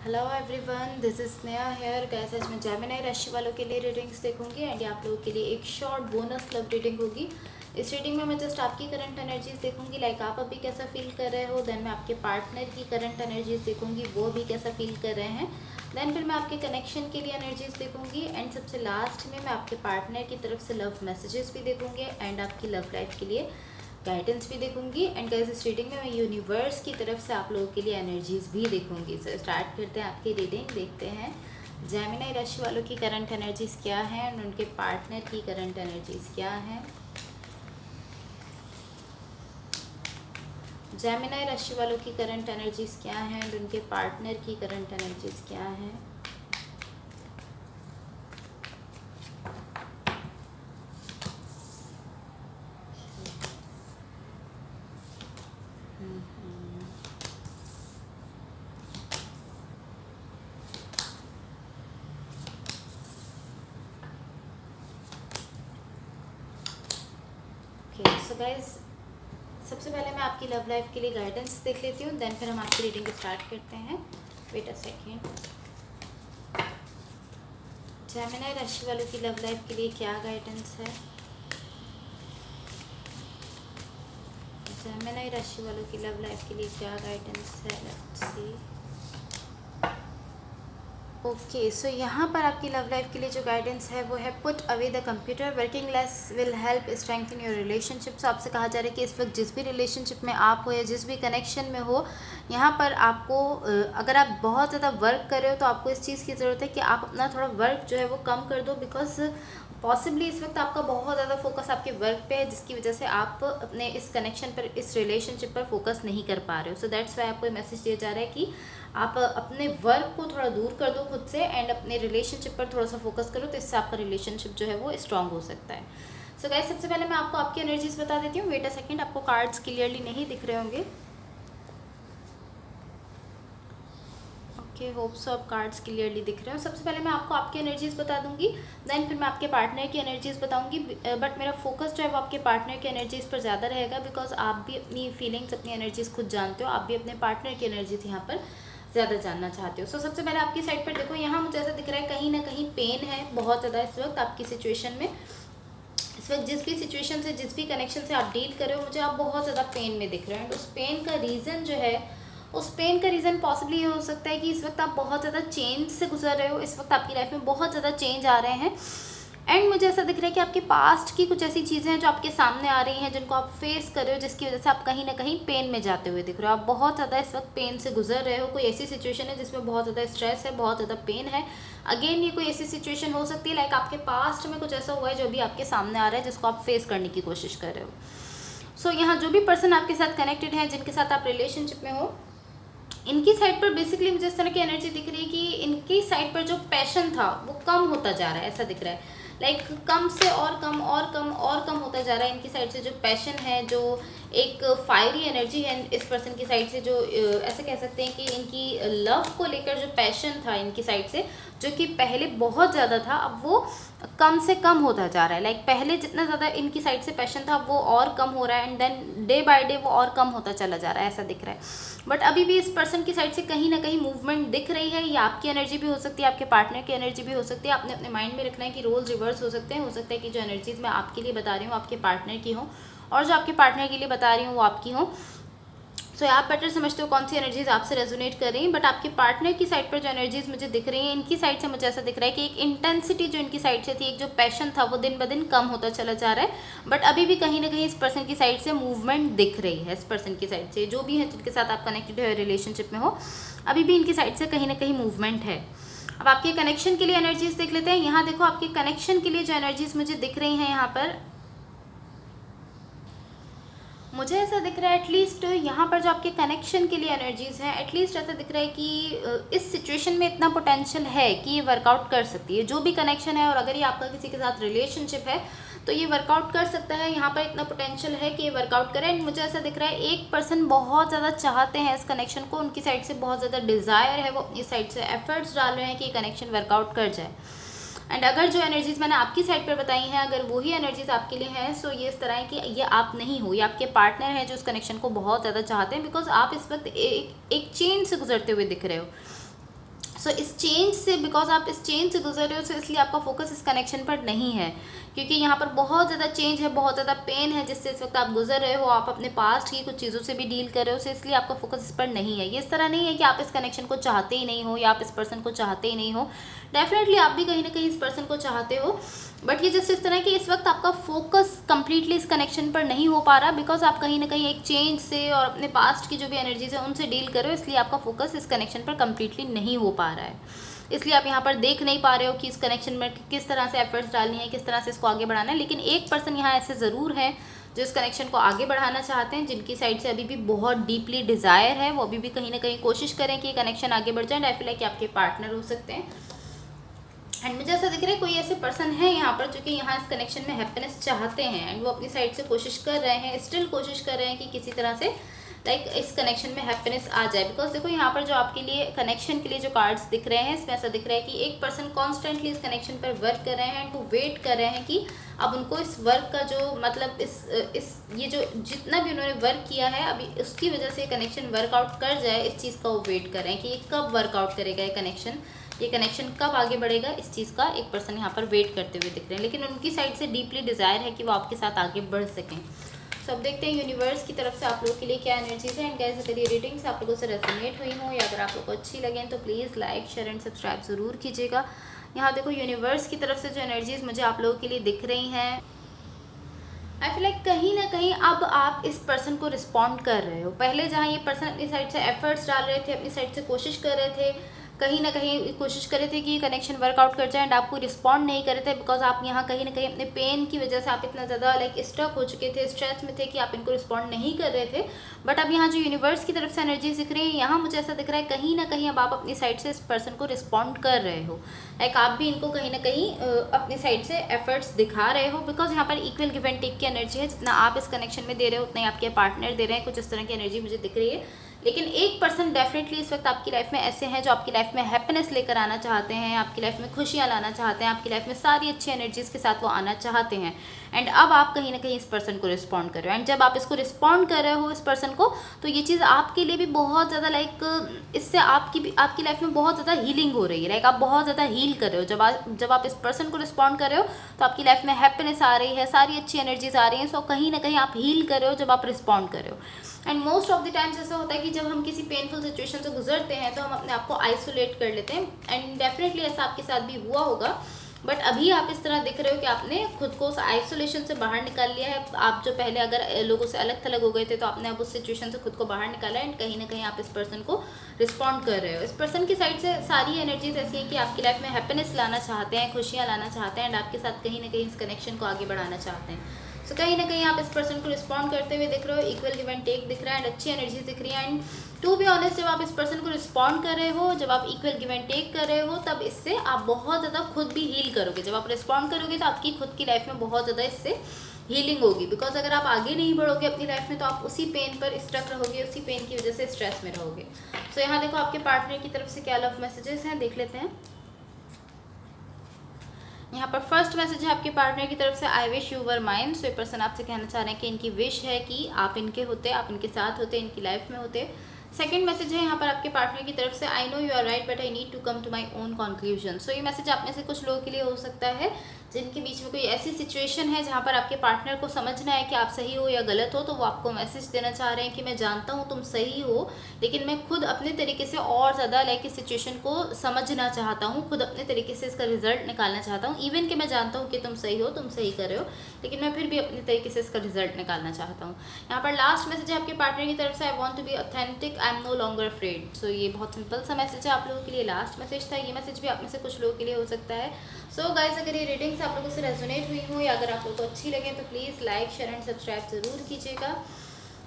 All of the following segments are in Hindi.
Hello everyone, this is Sneha here. Guys, आज मैं जेमिनी राशि वालों के लिए रीडिंग्स देखूंगी एंड आप लोगों के लिए एक शॉर्ट बोनस लव रीडिंग होगी। इस रीडिंग में मैं जस्ट आपकी करंट एनर्जीज देखूंगी, लाइक आप अभी कैसा फील कर रहे हो। देन मैं आपके पार्टनर की करंट एनर्जीज देखूंगी, वो भी कैसा फील कर रहे हैं। देन फिर मैं आपके कनेक्शन के लिए एनर्जीज देखूंगी एंड सबसे लास्ट में मैं आपके पार्टनर की तरफ से लव मैसेजेस भी देखूंगी एंड आपकी लव लाइफ के लिए गाइडेंस भी देखूंगी। एंड गाइस, इस रीडिंग में मैं यूनिवर्स की तरफ से आप लोगों के लिए एनर्जीज भी देखूंगी। सो स्टार्ट करते हैं आपकी रीडिंग। देखते हैं जेमिनी राशि वालों की करंट एनर्जीज क्या है और उनके पार्टनर की करंट एनर्जीज क्या है। जेमिनी राशि वालों की करंट एनर्जीज क्या है और उनके पार्टनर की करंट एनर्जीज क्या है। सो गाइस, सबसे पहले मैं आपकी लव लाइफ के लिए गाइडेंस देख लेती हूँ, देन फिर हम आपकी रीडिंग स्टार्ट करते हैं। Wait a second. जेमिनी राशि वालों की लव लाइफ के लिए क्या गाइडेंस है। जेमिनी राशि वालों की लव लाइफ के लिए क्या गाइडेंस है। Let's see. ओके, सो यहाँ पर आपकी लव लाइफ के लिए जो गाइडेंस है वो है put away the computer, working less will help strengthen your relationship. So आपसे कहा जा रहा है कि इस वक्त जिस भी रिलेशनशिप में आप हो या जिस भी कनेक्शन में हो, यहाँ पर आपको अगर आप बहुत ज़्यादा वर्क कर रहे हो तो आपको इस चीज़ की ज़रूरत है कि आप अपना थोड़ा वर्क जो है वो कम कर दो, बिकॉज पॉसिबली इस वक्त आपका बहुत ज़्यादा फोकस आपके वर्क पे है, जिसकी वजह से आप अपने इस कनेक्शन पर, इस रिलेशनशिप पर फोकस नहीं कर पा रहे हो। सो दैट्स वाई आपको ये मैसेज दिया जा रहा है कि आप अपने वर्क को थोड़ा दूर कर दो खुद से एंड अपने रिलेशनशिप पर थोड़ा सा फोकस करो, तो इससे आपका रिलेशनशिप जो है वो स्ट्रांग हो सकता है। सो गाइस, सबसे पहले मैं आपको आपकी एनर्जीज बता देती हूँ। वेट अ सेकंड, आपको कार्ड्स क्लियरली नहीं दिख रहे होंगे। ओके, होप सो आप कार्ड्स क्लियरली दिख रहे हो। सबसे पहले मैं आपको आपकी एनर्जीज बता दूंगी, देन फिर मैं आपके पार्टनर की एनर्जीज बताऊंगी। बट मेरा फोकस जो है वो आपके पार्टनर की एनर्जीज पर ज़्यादा रहेगा, बिकॉज आप भी अपनी फीलिंग्स, अपनी एनर्जीज खुद जानते हो। आप भी अपने पार्टनर की एनर्जीज यहाँ पर ज़्यादा जानना चाहते हो। सो सबसे पहले आपकी साइड पर देखो, यहाँ मुझे ऐसा दिख रहा है कहीं ना कहीं पेन है बहुत ज़्यादा इस वक्त आपकी सिचुएशन में। इस वक्त जिस भी सिचुएशन से, जिस भी कनेक्शन से आप डील कर रहे हो, मुझे आप बहुत ज़्यादा पेन में दिख रहे हो। एंड उस पेन का रीज़न जो है, उस पेन का रीज़न पॉसिबली ये हो सकता है कि इस वक्त आप बहुत ज़्यादा चेंज से गुजर रहे हो। इस वक्त आपकी लाइफ में बहुत ज़्यादा चेंज आ रहे हैं एंड मुझे ऐसा दिख रहा है कि आपके पास्ट की कुछ ऐसी चीज़ें हैं जो आपके सामने आ रही हैं, जिनको आप फेस कर रहे हो, जिसकी वजह से आप कहीं ना कहीं पेन में जाते हुए दिख रहे हो। आप बहुत ज़्यादा इस वक्त पेन से गुजर रहे हो। कोई ऐसी सिचुएशन है जिसमें बहुत ज़्यादा स्ट्रेस है, बहुत ज़्यादा पेन है। अगेन ये कोई ऐसी सिचुएशन हो सकती है लाइक आपके पास्ट में कुछ ऐसा हुआ है जो भी आपके सामने आ रहा है, जिसको आप फेस करने की कोशिश कर रहे हो। सो यहाँ जो भी पर्सन आपके साथ कनेक्टेड है, जिनके साथ आप रिलेशनशिप में हो, इनकी साइड पर बेसिकली मुझे इस तरह की एनर्जी दिख रही है कि इनकी साइड पर जो पैशन था वो कम होता जा रहा है, ऐसा दिख रहा है। लाइक कम से और कम और कम और कम होता जा रहा है। इनकी साइड से जो पैशन है, जो एक फायरी एनर्जी है इस पर्सन की साइड से, जो ऐसे कह सकते हैं कि इनकी लव को लेकर जो पैशन था इनकी साइड से, जो कि पहले बहुत ज़्यादा था, अब वो कम से कम होता जा रहा है। लाइक पहले जितना ज़्यादा इनकी साइड से पैशन था, वो और कम हो रहा है and then day by day वो और कम होता चला जा रहा है, ऐसा दिख रहा है। बट अभी भी इस पर्सन की साइड से कहीं ना कहीं मूवमेंट दिख रही है। ये आपकी एनर्जी भी हो सकती है, आपके पार्टनर की एनर्जी भी हो सकती है। आपने अपने माइंड में रखना है कि रोल्स रिवर्स हो सकते हैं। हो सकता है कि जो एनर्जीज मैं आपके लिए बता रही हूँ आपके पार्टनर की हो, और जो आपके पार्टनर के लिए बता रही हूँ वो आपकी हो। सो आप बेटर समझते हो कौन सी एनर्जीज आपसे रेजोनेट कर रही हैं। बट आपके पार्टनर की साइड पर जो एनर्जीज मुझे दिख रही हैं, इनकी साइड से मुझे ऐसा दिख रहा है कि एक इंटेंसिटी जो इनकी साइड से थी, एक जो पैशन था, वो दिन ब दिन कम होता चला जा रहा है। बट अभी भी कहीं ना कहीं इस पर्सन की साइड से मूवमेंट दिख रही है। इस पर्सन की साइड से जो भी है, जिनके साथ आप कनेक्टेड हो, रिलेशनशिप में हो, अभी भी इनकी साइड से कहीं ना कहीं मूवमेंट है। अब आपके कनेक्शन के लिए एनर्जीज देख लेते हैं। यहाँ देखो, आपके कनेक्शन के लिए जो एनर्जीज मुझे दिख रही हैं, यहाँ पर मुझे ऐसा दिख रहा है एटलीस्ट यहाँ पर जो आपके कनेक्शन के लिए एनर्जीज हैं, एटलीस्ट ऐसा दिख रहा है कि इस सिचुएशन में इतना पोटेंशियल है कि ये वर्कआउट कर सकती है, जो भी कनेक्शन है। और अगर ये आपका किसी के साथ रिलेशनशिप है तो ये वर्कआउट कर सकता है। यहाँ पर इतना पोटेंशियल है कि ये वर्कआउट करे। एंड मुझे ऐसा दिख रहा है एक पर्सन बहुत ज़्यादा चाहते हैं इस कनेक्शन को, उनकी साइड से बहुत ज़्यादा डिज़ायर है, वो अपनी साइड से एफर्ट्स डाल रहे हैं कि ये कनेक्शन वर्कआउट कर जाए। एंड अगर जो एनर्जीज मैंने आपकी साइड पर बताई हैं, अगर वही एनर्जीज आपके लिए हैं, सो ये इस तरह है कि ये आप नहीं हो, ये आपके पार्टनर हैं जो उस कनेक्शन को बहुत ज़्यादा चाहते हैं, बिकॉज आप इस वक्त एक चेंज से गुजरते हुए दिख रहे हो। सो इस चेंज से, बिकॉज आप इस चेंज से गुजर रहे हो, सो इसलिए आपका फोकस इस कनेक्शन पर नहीं है, क्योंकि यहाँ पर बहुत ज़्यादा चेंज है, बहुत ज़्यादा पेन है जिससे इस वक्त आप गुजर रहे हो, आप अपने पास्ट की कुछ चीज़ों से भी डील कर रहे हो, सो इसलिए आपका फोकस इस पर नहीं है। ये इस तरह नहीं है कि आप इस कनेक्शन को चाहते ही नहीं हो या आप इस पर्सन को चाहते ही नहीं हो, डेफिनेटली आप भी कहीं ना कहीं इस पर्सन को चाहते हो, बट ये जैसे इस तरह कि इस वक्त आपका फोकस कंप्लीटली इस कनेक्शन पर नहीं हो पा रहा, बिकॉज आप कहीं ना कहीं एक चेंज से और अपने पास्ट की जो भी एनर्जीज है उनसे डील कर रहे हो, इसलिए आपका फोकस इस कनेक्शन पर कंप्लीटली नहीं हो पा रहा है। इसलिए आप यहाँ पर देख नहीं पा रहे हो कि इस कनेक्शन में किस तरह से एफर्ट्स डालनी है, किस तरह से इसको आगे बढ़ाना है। लेकिन एक पर्सन यहाँ ऐसे ज़रूर है जो इस कनेक्शन को आगे बढ़ाना चाहते हैं, जिनकी साइड से अभी भी बहुत डीपली डिज़ायर है, वो अभी भी कहीं ना कहीं कोशिश करें कि ये कनेक्शन आगे बढ़ जाए। आई फील लाइक कि आपके पार्टनर हो सकते हैं, एंड मुझे ऐसा दिख रहा है कोई ऐसे पर्सन है यहाँ पर जो कि यहाँ इस कनेक्शन में हैप्पीनेस चाहते हैं, एंड वो अपनी साइड से कोशिश कर रहे हैं, स्टिल कोशिश कर रहे हैं कि किसी तरह से इस कनेक्शन में हैप्पीनेस आ जाए। बिकॉज देखो यहाँ पर जो आपके लिए कनेक्शन के लिए जो कार्ड्स दिख रहे हैं, इसमें ऐसा दिख रहा है कि एक पर्सन कॉन्स्टेंटली इस कनेक्शन पर वर्क कर रहे हैं, एंड वो वेट कर रहे हैं कि अब उनको इस वर्क का जो मतलब इस ये जो जितना भी उन्होंने वर्क किया है अभी उसकी वजह से कनेक्शन वर्कआउट कर जाए, इस चीज़ का वो वेट कर रहे हैं कि ये कब वर्कआउट करेगा, ये कनेक्शन कब आगे बढ़ेगा, इस चीज़ का एक पर्सन यहाँ पर वेट करते हुए दिख रहे हैं। लेकिन उनकी साइड से डीपली डिज़ायर है कि वो आपके साथ आगे बढ़ सकें। सो अब देखते हैं यूनिवर्स की तरफ से आप लोगों के लिए क्या एनर्जीज है, एंड गाइस अगर ये रीडिंग्स आप लोगों से रेजोनेट हुई हो या अगर आप लोगों को अच्छी लगें तो please like share and subscribe ज़रूर कीजिएगा। यहाँ देखो यूनिवर्स की तरफ से जो एनर्जीज मुझे आप लोगों के लिए दिख रही हैं, आई फील लाइक कहीं ना कहीं अब आप इस पर्सन को रिस्पॉन्ड कर रहे हो। पहले जहाँ ये पर्सन अपनी साइड से एफर्ट्स डाल रहे थे, अपनी साइड से कोशिश कर रहे थे, कहीं ना कहीं कोशिश कर रहे थे कि ये कनेक्शन वर्कआउट कर जाए, एंड आपको रिस्पॉन्ड नहीं कर रहे थे, बिकॉज आप यहाँ कहीं ना कहीं अपने पेन की वजह से आप इतना ज़्यादा स्टक हो चुके थे, स्ट्रेस में थे कि आप इनको रिस्पॉन्ड नहीं कर रहे थे। बट अब यहाँ जो यूनिवर्स की तरफ से एनर्जी दिख रही है, यहाँ मुझे ऐसा दिख रहा है कहीं ना कहीं अब आप अपनी साइड से इस पर्सन को रिस्पॉन्ड कर रहे हो, आप भी इनको कहीं ना कहीं अपनी साइड से एफर्ट्स दिखा रहे हो, बिकॉज यहाँ पर इक्वल गिव एंड टेक की एनर्जी है। जितना आप इस कनेक्शन में दे रहे हो उतना ही आपके पार्टनर दे रहे हैं, कुछ इस तरह की एनर्जी मुझे दिख रही है। लेकिन एक पर्सन डेफिनेटली इस वक्त आपकी लाइफ में ऐसे हैं जो आपकी लाइफ में हैप्पीनेस लेकर आना चाहते हैं, आपकी लाइफ में खुशियाँ लाना चाहते हैं, आपकी लाइफ में सारी अच्छी एनर्जीज़ के साथ वो आना चाहते हैं, एंड अब आप कहीं ना कहीं इस पर्सन को रिस्पॉन्ड कर रहे हो। एंड जब आप इसको रिस्पॉन्ड कर रहे हो इस पर्सन को, तो ये चीज़ आपके लिए भी बहुत ज़्यादा इससे आपकी लाइफ में बहुत ज़्यादा हीलिंग हो रही है, आप बहुत ज़्यादा हील कर रहे हो। जब आप इस पर्सन को रिस्पॉन्ड कर रहे हो तो आपकी लाइफ में हैप्पीनेस आ रही है, सारी अच्छी एनर्जीज आ रही हैं, सो कहीं ना कहीं आप हील कर रहे हो जब आप रिस्पॉन्ड कर रहे हो। And most of the times ऐसा होता है कि जब हम किसी पेनफुल सिचुएशन से गुजरते हैं तो हम अपने आप को आइसोलेट कर लेते हैं, एंड डेफिनेटली ऐसा आपके साथ भी हुआ होगा। बट अभी आप इस तरह दिख रहे हो कि आपने खुद को उस आइसोलेशन से बाहर निकाल लिया है। आप जो पहले अगर लोगों से अलग थलग हो गए थे तो आपने अब उस सिचुएशन से खुद को बाहर निकाला है, एंड कहीं ना कहीं आप इस पर्सन को रिस्पॉन्ड कर रहे हो। इस पर्सन की साइड से सारी एनर्जीज ऐसी हैं कि आपकी लाइफ में हैप्पीनेस लाना चाहते हैं, खुशियाँ लाना चाहते हैं, एंड आपके साथ कहीं ना कहीं इस कनेक्शन को आगे बढ़ाना चाहते हैं। सो कहीं ना कहीं आप इस पर्सन को रिस्पॉन्ड करते हुए दिख रहे हो, इक्वल गिव एंड टेक दिख रहा है, एंड अच्छी एनर्जी दिख रही है। एंड टू बी ऑनेस्ट, जब आप इस पर्सन को रिस्पॉन्ड कर रहे हो, जब आप इक्वल गिव एंड टेक कर रहे हो, तब इससे आप बहुत ज़्यादा खुद भी हील करोगे। जब आप रिस्पॉन्ड करोगे तो आपकी खुद की लाइफ में बहुत ज़्यादा इससे हीलिंग होगी, बिकॉज अगर आप आगे नहीं बढ़ोगे अपनी लाइफ में तो आप उसी पेन पर स्टक रहोगे, उसी पेन की वजह से स्ट्रेस में रहोगे। सो यहाँ देखो आपके पार्टनर की तरफ से क्या लव मैसेजेस हैं, देख लेते हैं। यहाँ पर फर्स्ट मैसेज है आपके पार्टनर की तरफ से, I wish you were mine. So ये पर्सन आपसे कहना चाह रहे हैं कि इनकी विश है कि आप इनके होते, आप इनके साथ होते, इनकी लाइफ में होते। सेकंड मैसेज है यहाँ पर आपके पार्टनर की तरफ से, I know you are right but I need to come to my own conclusion. So ये मैसेज आप में से कुछ लोगों के लिए हो सकता है जिनके बीच में कोई ऐसी सिचुएशन है जहाँ पर आपके पार्टनर को समझना है कि आप सही हो या गलत हो, तो वो आपको मैसेज देना चाह रहे हैं कि मैं जानता हूँ तुम सही हो, लेकिन मैं खुद अपने तरीके से और ज़्यादा इस सिचुएशन को समझना चाहता हूँ, खुद अपने तरीके से इसका रिजल्ट निकालना चाहता हूँ। इवन कि मैं जानता हूँ कि तुम सही हो, तुम सही कर रहे हो, लेकिन मैं फिर भी अपने तरीके से इसका रिजल्ट निकालना चाहता हूँ। यहाँ पर लास्ट मैसेज है आपके पार्टनर की तरफ से, I want to be authentic, I am no longer afraid. So ये बहुत सिंपल सा मैसेज है आप लोगों के लिए, लास्ट मैसेज था। ये मैसेज भी आप में से कुछ लोगों के लिए हो सकता है। सो गाइस, अगर ये रीडिंग्स आप लोगों से रेजोनेट हुई हो या अगर आप लोगों को अच्छी लगे तो please like share and subscribe ज़रूर कीजिएगा।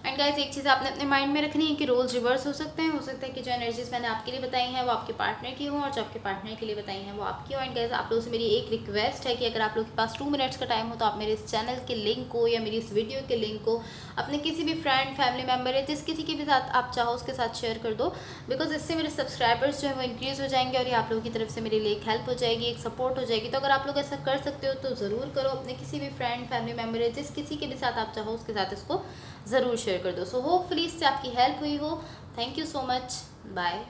एंड गाइस, एक चीज़ आपने अपने माइंड में रखनी है कि रोल्स रिवर्स हो सकते हैं। हो सकता है कि जो एनर्जीज मैंने आपके लिए बताई हैं वो आपके पार्टनर की हो, और जो आपके पार्टनर के लिए बताई हैं वो आपकी हो। एंड गाइस, आप लोगों से मेरी एक रिक्वेस्ट है कि अगर आप लोगों के पास 2 मिनट्स का टाइम हो तो आप मेरे इस चैनल के लिंक को या मेरी इस वीडियो के लिंक को अपने किसी भी फ्रेंड, फैमिली मेम्बर या जिस किसी के भी साथ आप चाहो उसके साथ शेयर कर दो, बिकॉज इससे मेरे सब्सक्राइबर्स जो है वो इंक्रीज़ हो जाएंगे और ये आप लोगों की तरफ से मेरे लिए एक हेल्प हो जाएगी, एक सपोर्ट हो जाएगी। तो अगर आप लोग ऐसा कर सकते हो तो ज़रूर करो, अपने किसी भी फ्रेंड, फैमिली मेम्बर या जिस किसी के भी साथ आप चाहो उसके साथ इसको ज़रूर शेयर कर दो। सो होपफुली इससे आपकी हेल्प हुई हो। Thank you so much, bye.